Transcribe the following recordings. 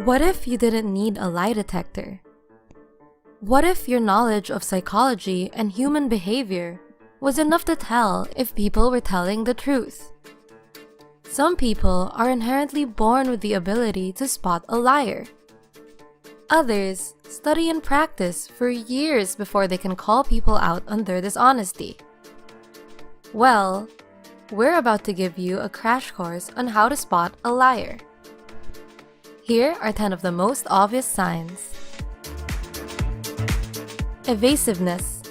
What if you didn't need a lie detector? What if your knowledge of psychology and human behavior was enough to tell if people were telling the truth? Some people are inherently born with the ability to spot a liar. Others study and practice for years before they can call people out on their dishonesty. Well, we're about to give you a crash course on how to spot a liar. Here are 10 of the most obvious signs. Evasiveness.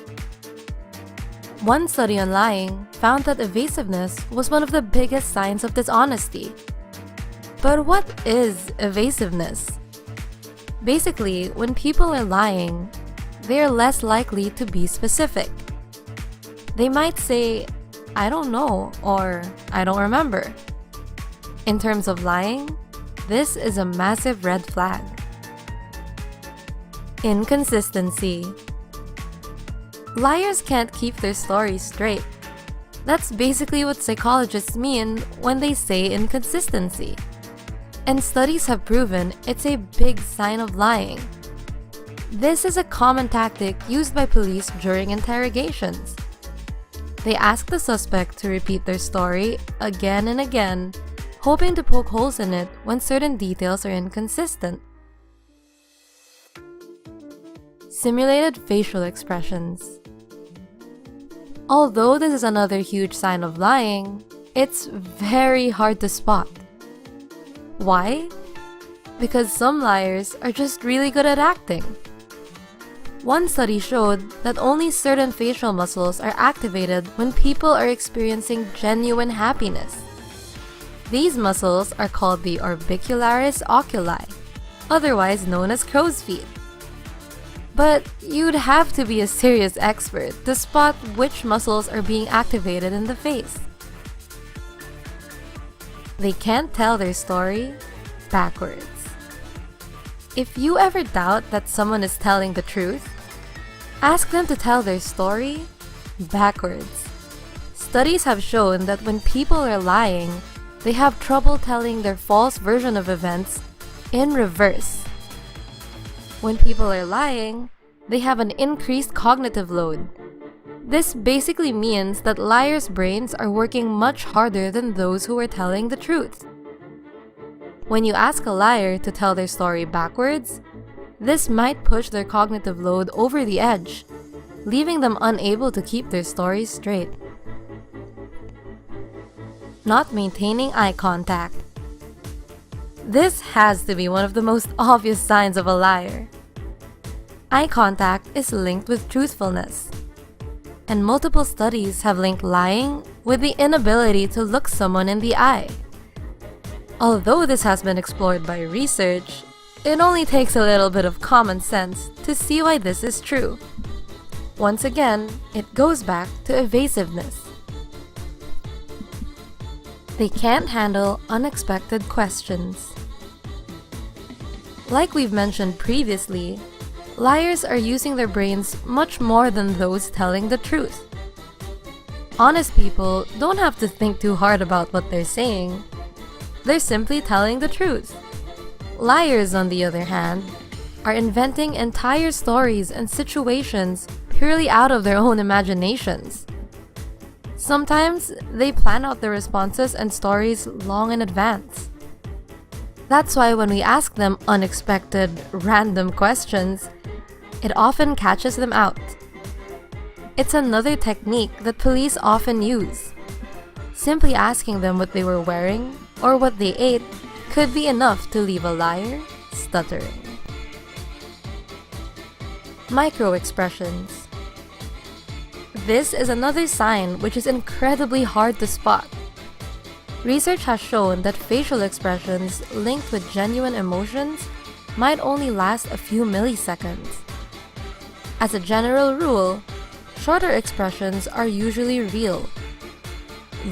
One study on lying found that evasiveness was one of the biggest signs of dishonesty. But what is evasiveness? Basically, when people are lying, they are less likely to be specific. They might say, "I don't know," or "I don't remember." In terms of lying, this is a massive red flag. Inconsistency. Liars can't keep their stories straight. That's basically what psychologists mean when they say inconsistency. And studies have proven it's a big sign of lying. This is a common tactic used by police during interrogations. They ask the suspect to repeat their story again and again, hoping to poke holes in it when certain details are inconsistent. Simulated facial expressions. Although this is another huge sign of lying, it's very hard to spot. Why? Because some liars are just really good at acting. One study showed that only certain facial muscles are activated when people are experiencing genuine happiness. These muscles are called the orbicularis oculi, otherwise known as crow's feet. But you'd have to be a serious expert to spot which muscles are being activated in the face. They can't tell their story backwards. If you ever doubt that someone is telling the truth, ask them to tell their story backwards. Studies have shown that when people are lying, they have trouble telling their false version of events in reverse. When people are lying, they have an increased cognitive load. This basically means that liars' brains are working much harder than those who are telling the truth. When you ask a liar to tell their story backwards, this might push their cognitive load over the edge, leaving them unable to keep their stories straight. Not maintaining eye contact. This has to be one of the most obvious signs of a liar. Eye contact is linked with truthfulness, and multiple studies have linked lying with the inability to look someone in the eye. Although this has been explored by research, it only takes a little bit of common sense to see why this is true. Once again, it goes back to evasiveness. They can't handle unexpected questions. Like we've mentioned previously, liars are using their brains much more than those telling the truth. Honest people don't have to think too hard about what they're saying. They're simply telling the truth. Liars, on the other hand, are inventing entire stories and situations purely out of their own imaginations. Sometimes they plan out their responses and stories long in advance. That's why when we ask them unexpected, random questions, it often catches them out. It's another technique that police often use. Simply asking them what they were wearing or what they ate could be enough to leave a liar stuttering. Micro-expressions. This is another sign which is incredibly hard to spot. Research has shown that facial expressions linked with genuine emotions might only last a few milliseconds. As a general rule, shorter expressions are usually real.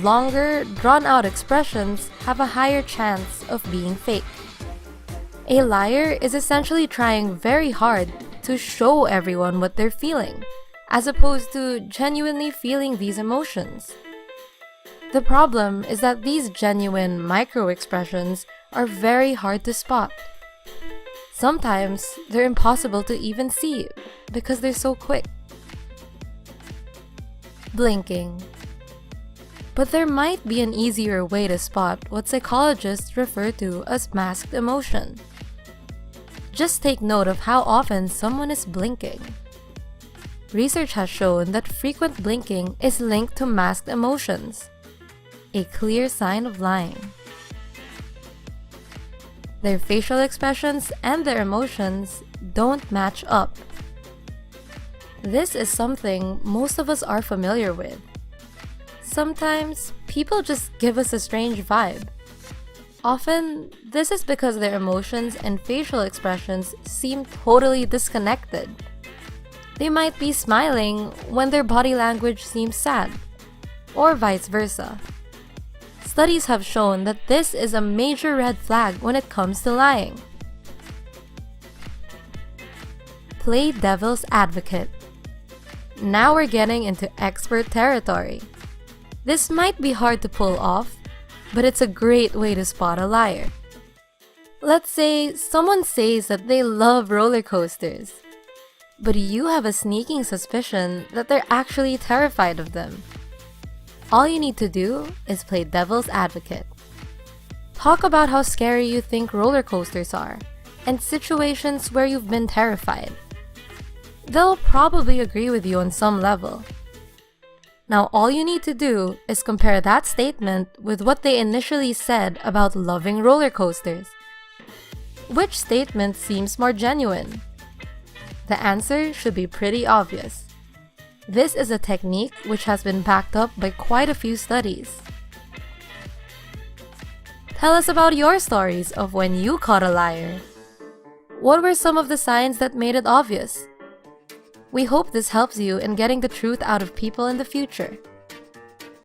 Longer, drawn-out expressions have a higher chance of being fake. A liar is essentially trying very hard to show everyone what they're feeling, as opposed to genuinely feeling these emotions. The problem is that these genuine micro-expressions are very hard to spot. Sometimes they're impossible to even see because they're so quick. Blinking. But there might be an easier way to spot what psychologists refer to as masked emotion. Just take note of how often someone is blinking. Research has shown that frequent blinking is linked to masked emotions, a clear sign of lying. Their facial expressions and their emotions don't match up. This is something most of us are familiar with. Sometimes, people just give us a strange vibe. Often, this is because their emotions and facial expressions seem totally disconnected. They might be smiling when their body language seems sad, or vice versa. Studies have shown that this is a major red flag when it comes to lying. Play devil's advocate. Now we're getting into expert territory. This might be hard to pull off, but it's a great way to spot a liar. Let's say someone says that they love roller coasters, but you have a sneaking suspicion that they're actually terrified of them. All you need to do is play devil's advocate. Talk about how scary you think roller coasters are, and situations where you've been terrified. They'll probably agree with you on some level. Now all you need to do is compare that statement with what they initially said about loving roller coasters. Which statement seems more genuine? The answer should be pretty obvious. This is a technique which has been backed up by quite a few studies. Tell us about your stories of when you caught a liar. What were some of the signs that made it obvious? We hope this helps you in getting the truth out of people in the future.